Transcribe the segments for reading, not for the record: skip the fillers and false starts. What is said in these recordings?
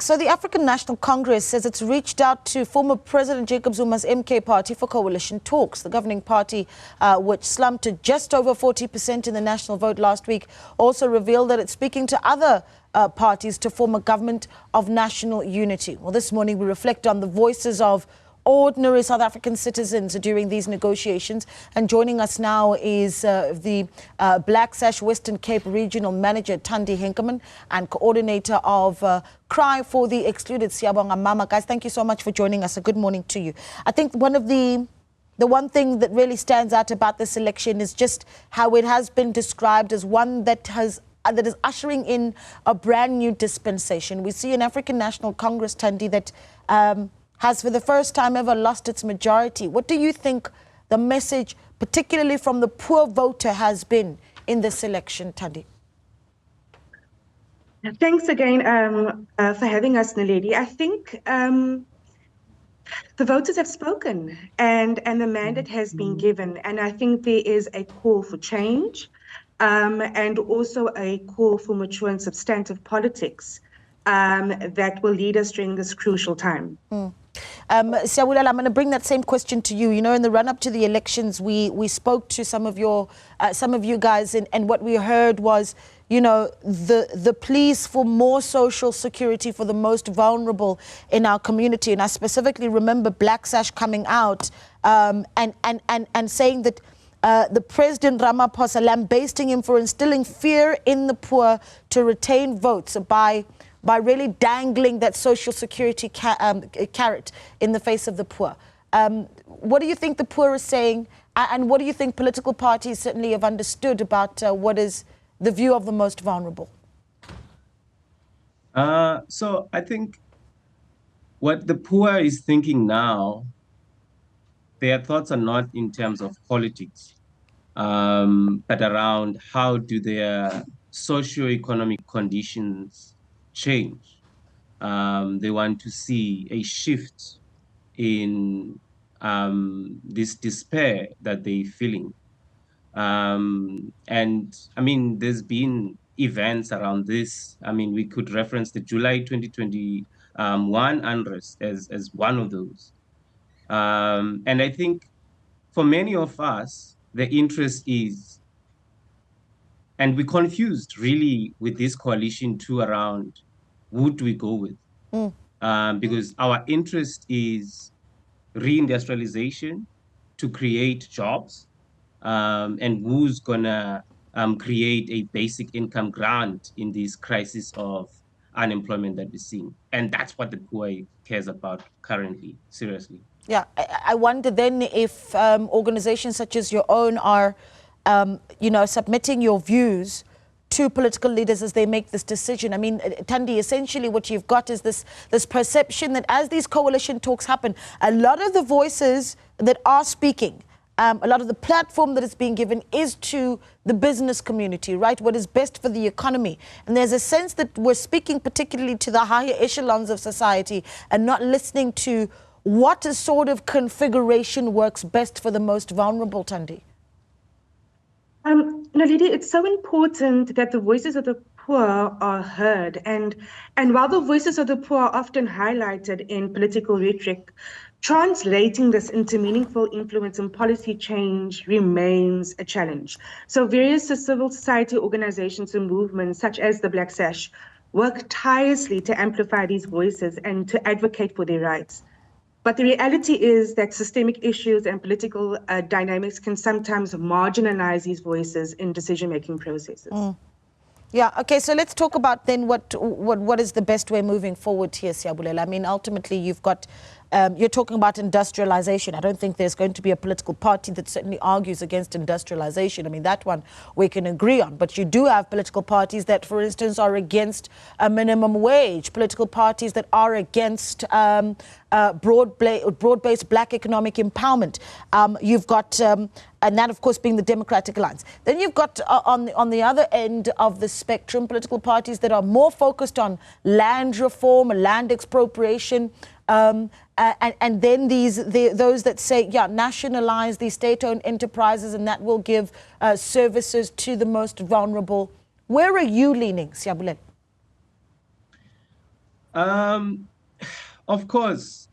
back. So the African National Congress says it's reached out to former President Jacob Zuma's MK party for coalition talks. The governing party, which slumped to just over 40% in the national vote last week, also revealed that it's speaking to other parties to form a government of national unity. Well, this morning we reflect on the voices of ordinary South African citizens during these negotiations. And joining us now is the Black Sash Western Cape Regional Manager, Thandi Henkeman, and coordinator of Cry for the Xcluded, Siyabonga Mama. Guys, thank you so much for joining us. A good morning to you. I think the one thing that really stands out about this election is just how it has been described as one that is ushering in a brand new dispensation. We see an African National Congress, Thandi, that has for the first time ever lost its majority. What do you think the message, particularly from the poor voter, has been in this election, Thandi? Thanks again for having us, Naledi. I think the voters have spoken and the mandate has been given. And I think there is a call for change and also a call for mature and substantive politics that will lead us during this crucial time. Siyabonga, I'm going to bring that same question to you. You know, in the run-up to the elections, we spoke to some of you guys, and what we heard was, you know, the pleas for more social security for the most vulnerable in our community. And I specifically remember Black Sash coming out and saying that the President Ramaphosa lambasting him for instilling fear in the poor to retain votes by really dangling that social security carrot in the face of the poor. What do you think the poor are saying, and what do you think political parties certainly have understood about what is the view of the most vulnerable? So I think what the poor is thinking now, their thoughts are not in terms of politics, but around how do their socioeconomic conditions change. They want to see a shift in this despair that they're feeling. And I mean, there's been events around this. I mean, we could reference the July 2021 unrest as one of those. And I think for many of us, the interest is, and we're confused really with this coalition too around who do we go with? Because our interest is reindustrialization to create jobs, and who's gonna create a basic income grant in this crisis of unemployment that we're seeing. And that's what the poor cares about currently, seriously. Yeah, I wonder then if organizations such as your own are you know, submitting your views to political leaders as they make this decision. I mean, Thandi, essentially what you've got is this perception that as these coalition talks happen, a lot of the voices that are speaking, a lot of the platform that is being given is to the business community, right? What is best for the economy. And there's a sense that we're speaking particularly to the higher echelons of society and not listening to what sort of configuration works best for the most vulnerable, Thandi. Naledi, it's so important that the voices of the poor are heard. And while the voices of the poor are often highlighted in political rhetoric, translating this into meaningful influence and policy change remains a challenge. So various civil society organizations and movements, such as the Black Sash, work tirelessly to amplify these voices and to advocate for their rights. But the reality is that systemic issues and political dynamics can sometimes marginalize these voices in decision-making processes. Yeah, okay, so let's talk about then what is the best way moving forward here, Siyabonga. I mean, ultimately, you've got, you're talking about industrialization. I don't think there's going to be a political party that certainly argues against industrialization. I mean, that one we can agree on. But you do have political parties that, for instance, are against a minimum wage, political parties that are against broad-based black economic empowerment. You've got, and that, of course, being the Democratic Alliance. Then you've got, on the other end of the spectrum, political parties that are more focused on land reform, land expropriation, and then those that say, yeah, nationalize these state-owned enterprises, and that will give services to the most vulnerable. Where are you leaning, Siyabonga? Of course.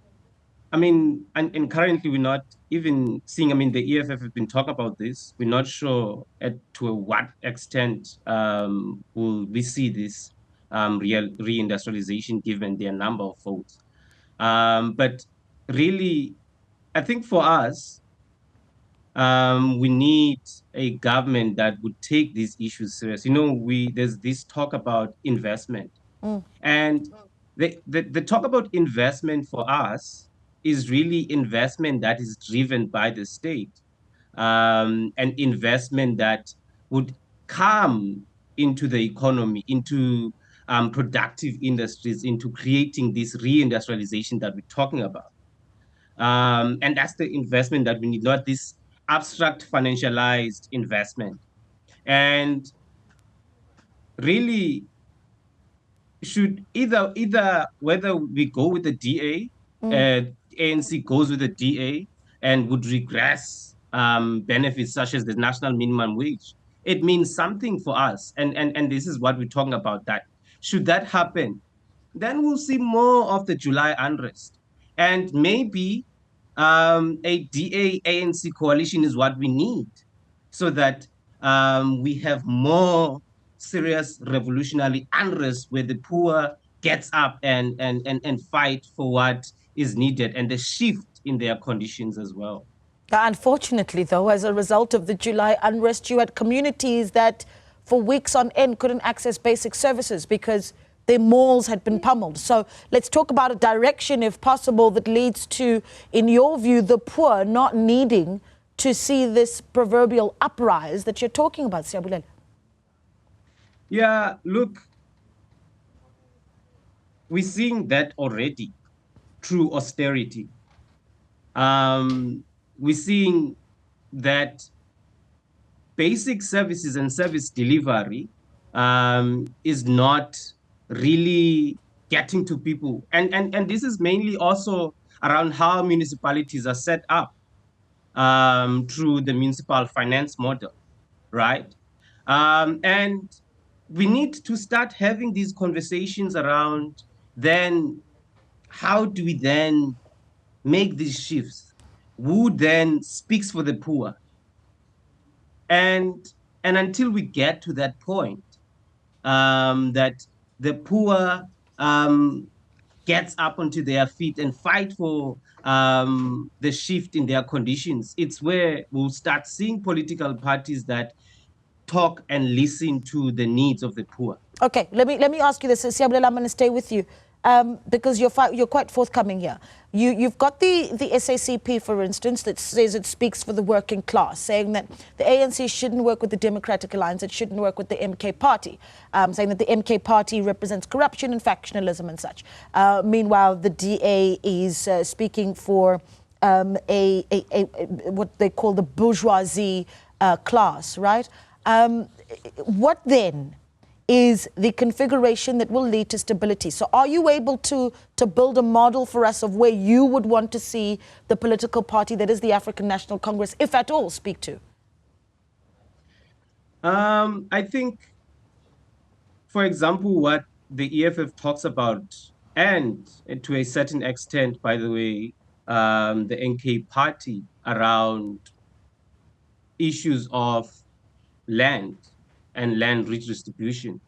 I mean, and currently we're not even seeing, I mean, the EFF has been talking about this. We're not sure to what extent will we see this real reindustrialization given their number of votes. But really, I think for us, we need a government that would take these issues serious. You know, there's this talk about investment. And the talk about investment for us is really investment that is driven by the state, an investment that would come into the economy, into productive industries, into creating this reindustrialization that we're talking about. And that's the investment that we need, not this abstract financialized investment. And really, should either whether we go with the DA, ANC goes with the DA and would regress benefits such as the national minimum wage. It means something for us, and this is what we're talking about. That should that happen, then we'll see more of the July unrest, and maybe a DA ANC coalition is what we need, so that we have more serious revolutionary unrest where the poor gets up and fight for what is needed and the shift in their conditions as well. Unfortunately, though, as a result of the July unrest, you had communities that for weeks on end couldn't access basic services because their malls had been pummeled. So let's talk about a direction, if possible, that leads to, in your view, the poor not needing to see this proverbial uprise that you're talking about, Siyabonga. Yeah, look, we're seeing that already through austerity. We're seeing that basic services and service delivery is not really getting to people. And this is mainly also around how municipalities are set up through the municipal finance model, right? And we need to start having these conversations around then how do we then make these shifts? Who then speaks for the poor? And until we get to that point, that the poor gets up onto their feet and fight for the shift in their conditions, it's where we'll start seeing political parties that talk and listen to the needs of the poor. Okay, let me ask you this, Siyabonga. I'm going to stay with you because you're quite forthcoming here. You've got the SACP, for instance, that says it speaks for the working class, saying that the ANC shouldn't work with the Democratic Alliance, it shouldn't work with the MK Party, saying that the MK Party represents corruption and factionalism and such. Meanwhile, the DA is speaking for what they call the bourgeoisie class, right? What then is the configuration that will lead to stability? So are you able to build a model for us of where you would want to see the political party that is the African National Congress, if at all, speak to? I think, for example, what the EFF talks about, and to a certain extent, by the way, the NK Party around issues of land and land redistribution.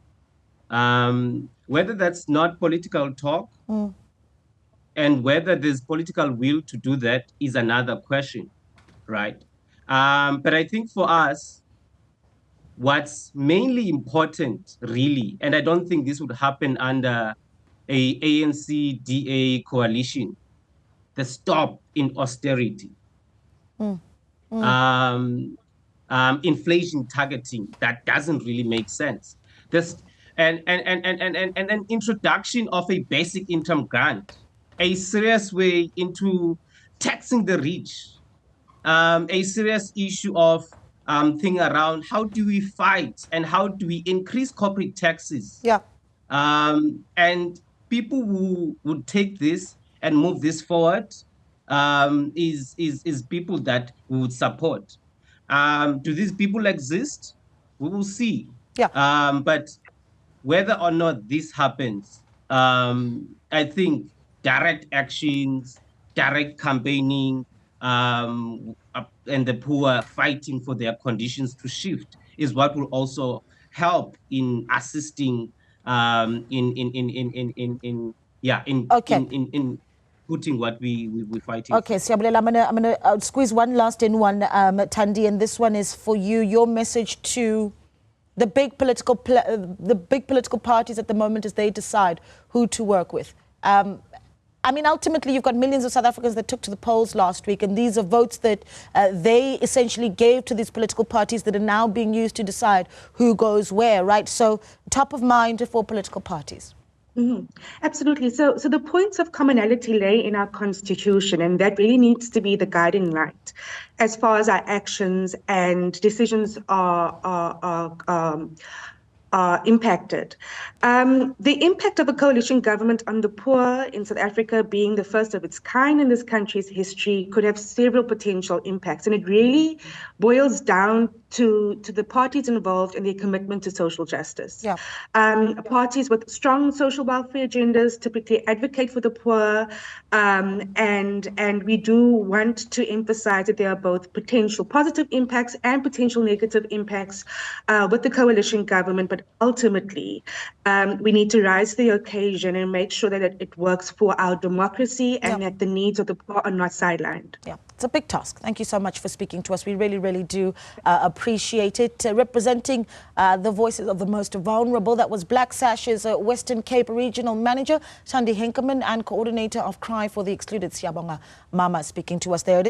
Whether that's not political talk and whether there's political will to do that is another question, right? But I think for us, what's mainly important, really, and I don't think this would happen under a ANC-DA coalition, the stop in austerity. Inflation targeting, that doesn't really make sense. And an introduction of a basic income grant, a serious way into taxing the rich, a serious issue of thing around how do we fight and how do we increase corporate taxes? Yeah. And people who would take this and move this forward is people that we would support. Do these people exist? We will see. Yeah. But whether or not this happens, I think direct actions, direct campaigning, and the poor fighting for their conditions to shift is what will also help in assisting Okay. in putting what we're fighting Okay, Siyabonga, I'm gonna squeeze one last in one, Thandi, and this one is for you. Your message to the big political parties at the moment as they decide who to work with. I mean, ultimately, you've got millions of South Africans that took to the polls last week, and these are votes that they essentially gave to these political parties that are now being used to decide who goes where, right? So, top of mind for political parties. Mm-hmm. Absolutely. So the points of commonality lay in our constitution, and that really needs to be the guiding light as far as our actions and decisions are impacted. The impact of a coalition government on the poor in South Africa, being the first of its kind in this country's history, could have several potential impacts, and it really boils down to the parties involved and their commitment to social justice. Yeah. Parties with strong social welfare agendas typically advocate for the poor, and we do want to emphasize that there are both potential positive impacts and potential negative impacts with the coalition government, but ultimately we need to rise to the occasion and make sure that it works for our democracy and that the needs of the poor are not sidelined. Yeah, it's a big task. Thank you so much for speaking to us. We really, really do appreciate it. Representing the voices of the most vulnerable, that was Black Sash's Western Cape Regional Manager, Thandi Henkeman, and Coordinator of Cry for the Xcluded, Siyabonga Mama, speaking to us there.